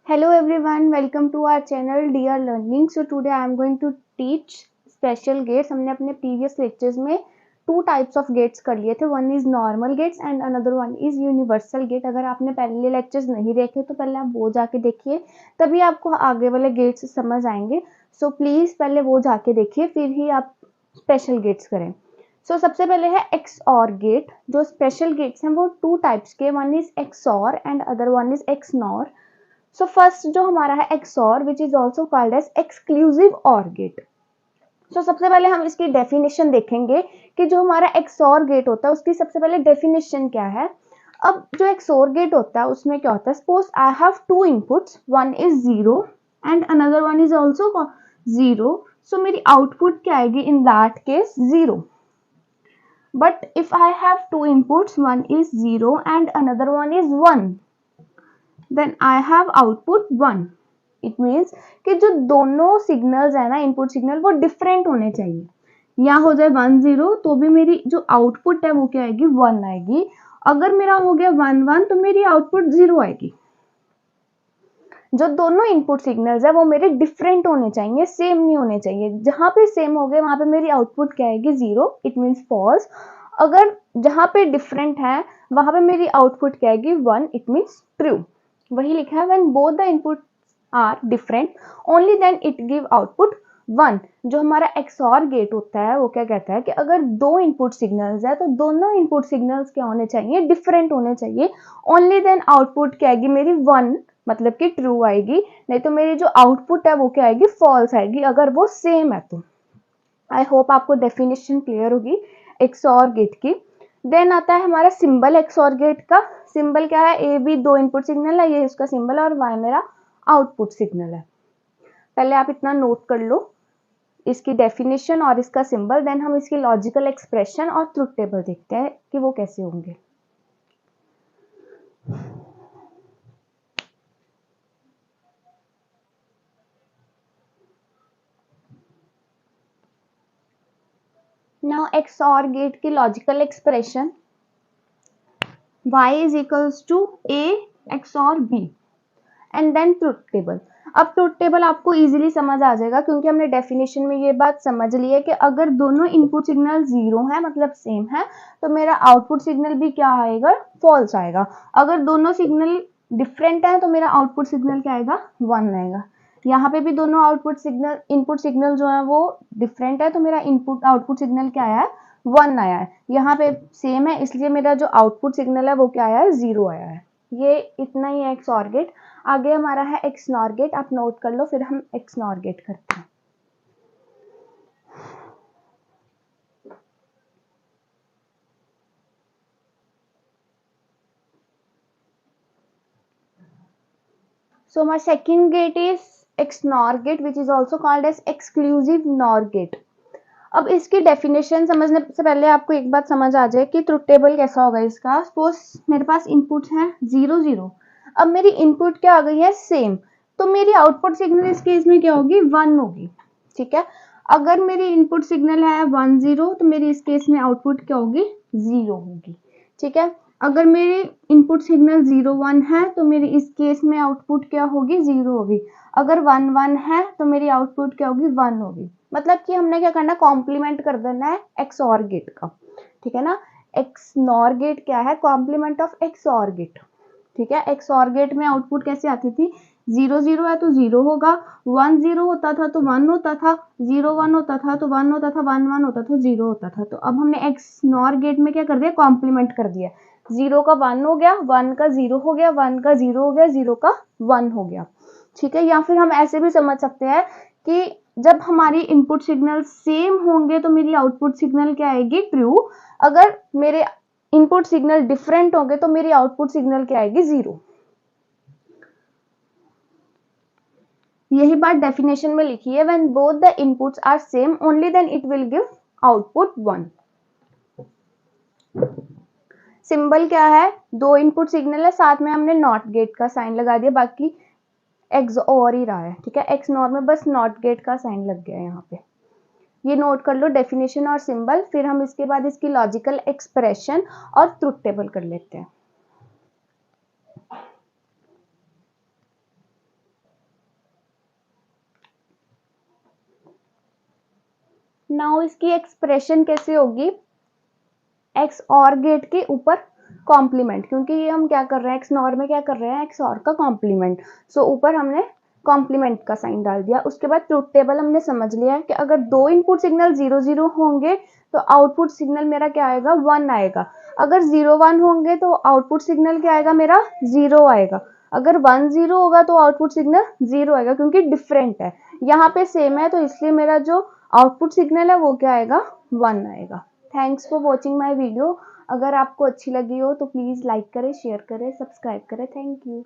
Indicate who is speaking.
Speaker 1: Hello everyone, welcome to our channel Dear Learning. So today I am going to teach special gates. हमने अपने previous lectures में two types of gates कर लिए थे. One is normal gates and another one is universal gate. अगर आपने पहले lectures नहीं देखे तो पहले आप वो जाके देखिए, तभी आपको आगे वाले gates समझ आएंगे. So please पहले वो जाके देखिए, फिर ही आप special gates करें. So सबसे पहले है XOR gate. जो special gates हैं वो two types के, one is XOR and other one is XNOR. So first जो हमारा है XOR which is also called as exclusive OR gate. So सबसे पहले हम इसकी डेफिनेशन देखेंगे कि जो हमारा XOR गेट होता है उसकी सबसे पहले डेफिनेशन क्या है. अब जो XOR गेट होता है उसमें क्या होता है, suppose I have to inputs, one is 0 and another one is also 0. सो मेरी आउटपुट क्या आएगी in that case 0. But if I have to inputs, one is 0 and another one is 1, then I have output 1. It means कि जो दोनों signals है ना, input signal, वो different होने चाहिए. या हो जाए 1 0 तो भी मेरी जो आउटपुट है वो क्या आएगी 1 आएगी. अगर मेरा हो गया 1 1 तो मेरी आउटपुट 0 आएगी. जो दोनों इनपुट सिग्नल्स है वो मेरे डिफरेंट होने चाहिए, सेम नहीं होने चाहिए. जहां पे सेम हो गए वहां पे मेरी आउटपुट क्या आएगी 0, इट मीन्स फॉल्स. अगर जहां पे डिफरेंट है वहां पे मेरी आउटपुट क्या आएगी 1, इट मीन्स ट्रू. वही लिखा है, when both the inputs are different only then it give output 1. जो हमारा XOR गेट होता है वो क्या कहता है कि अगर दो इनपुट सिग्नल्स है तो दोनों इनपुट सिग्नल्स क्या होने चाहिए, डिफरेंट होने चाहिए. ओनली देन आउटपुट क्या आएगी मेरी 1, मतलब कि ट्रू आएगी. नहीं तो मेरी जो आउटपुट है वो क्या आएगी, फॉल्स आएगी अगर वो सेम है तो. आई होप आपको डेफिनेशन क्लियर होगी XOR गेट की. देन आता है हमारा सिंबल XOR गेट का. सिंबल क्या है, ए बी दो इनपुट सिग्नल है, ये इसका सिंबल और वाई मेरा आउटपुट सिग्नल है. पहले आप इतना नोट कर लो, इसकी डेफिनेशन और इसका सिंबल. देन हम इसकी लॉजिकल एक्सप्रेशन और ट्रुथ टेबल देखते हैं कि वो कैसे होंगे. नाउ XOR गेट की logical expression, y is equals to a XOR b and then truth table. अब ट्रुथ टेबल आपको इजीली समझ आ जाएगा क्योंकि हमने डेफिनेशन में ये बात समझ ली है कि अगर दोनों इनपुट सिग्नल 0 है मतलब सेम है तो मेरा आउटपुट सिग्नल भी क्या आएगा, फॉल्स आएगा. अगर दोनों सिग्नल डिफरेंट है तो मेरा आउटपुट सिग्नल क्या आएगा, 1 आएगा. यहाँ पे भी दोनों आउटपुट सिग्नल, इनपुट सिग्नल जो है वो डिफरेंट है तो मेरा इनपुट आउटपुट सिग्नल क्या आया है, 1 आया है. यहाँ पे सेम है इसलिए मेरा जो आउटपुट सिग्नल है वो क्या आया है, 0 आया है. ये इतना ही है XOR गेट. आगे हमारा है XNOR गेट. आप नोट कर लो, फिर हम XNOR गेट करते हैं. So my second gate is XNOR gate which is also called as exclusive NOR gate. अब इसकी डेफिनेशन समझने से पहले आपको एक बात समझ आ जाए कि ट्रुथ टेबल कैसा होगा इसका. सपोज मेरे पास इनपुट है 0 0. अब मेरी इनपुट क्या आ गई है, सेम, तो मेरी आउटपुट सिग्नल इस केस में क्या होगी, 1 होगी. ठीक है. अगर मेरी इनपुट सिग्नल है 1 0 तो मेरी इस केस में आउटपुट क्या होगी, 0 होगी. ठीक है. अगर मेरी इनपुट सिग्नल 0 1 है तो मेरी इस केस में आउटपुट क्या होगी, 0 होगी. अगर 1 1 है तो मेरी आउटपुट क्या होगी, 1 होगी. मतलब कि हमने क्या करना, कॉम्प्लीमेंट कर देना है XOR गेट का. ठीक है ना. XNOR गेट क्या है, कॉम्प्लीमेंट ऑफ XOR गेट. ठीक है. XOR गेट में आउटपुट कैसे आती थी, 0 0 है तो 0 होगा, 1 0 होता था तो 1 होता था, 0 1 होता था तो 1 होता था, 1 1 होता था 0 होता था. तो अब हमने XNOR गेट में क्या कर दिया, कॉम्प्लीमेंट कर दिया. 0 का 1 हो गया, 1 का 0 हो गया, 1 का 0 हो गया, 0 का 1 हो गया. ठीक है. या फिर हम ऐसे भी समझ सकते हैं कि जब हमारी इनपुट सिग्नल सेम होंगे तो मेरी आउटपुट सिग्नल क्या आएगी, ट्रू. अगर मेरे इनपुट सिग्नल डिफरेंट होंगे तो मेरी आउटपुट सिग्नल क्या आएगी, 0. यही बात डेफिनेशन में लिखी है, when both the inputs are same only then it will give output 1. Symbol क्या है, दो इनपुट सिग्नल है, साथ में हमने नॉट गेट का साइन लगा दिया, बाकी XOR ही रहा है. ठीक है. XNOR में बस नॉट गेट का साइन लग गया है यहाँ पे. ये नोट कर लो डेफिनेशन और सिंबल. फिर हम इसके बाद इसकी लॉजिकल एक्सप्रेशन और ट्रुथ टेबल कर लेते हैं. नाउ इसकी एक्सप्रेशन कैसे होगी, एक्स और गेट के ऊपर कॉम्प्लीमेंट, क्योंकि ये हम क्या कर रहे हैं, एक्स नॉर में क्या कर रहे हैं, एक्स और का कॉम्प्लीमेंट। सो ऊपर हमने कॉम्प्लीमेंट का साइन डाल दिया। उसके बाद ट्रुथ टेबल हमने समझ लिया है कि अगर दो इनपुट सिग्नल 0 0 होंगे तो आउटपुट सिग्नल मेरा क्या आएगा, 1 आएगा। अगर 0 1 होंगे तो आउटपुट सिग्नल क्या आएगा, मेरा 0 आएगा। अगर 1 0 होगा तो आउटपुट सिग्नल 0 आएगा, क्योंकि डिफरेंट है। यहाँ पे सेम है तो इसलिए मेरा जो आउटपुट सिग्नल है वो क्या आएगा, 1 आएगा। Thanks for watching my video. अगर आपको अच्छी लगी हो तो प्लीज़ लाइक करें, शेयर करें, सब्सक्राइब करें। Thank you.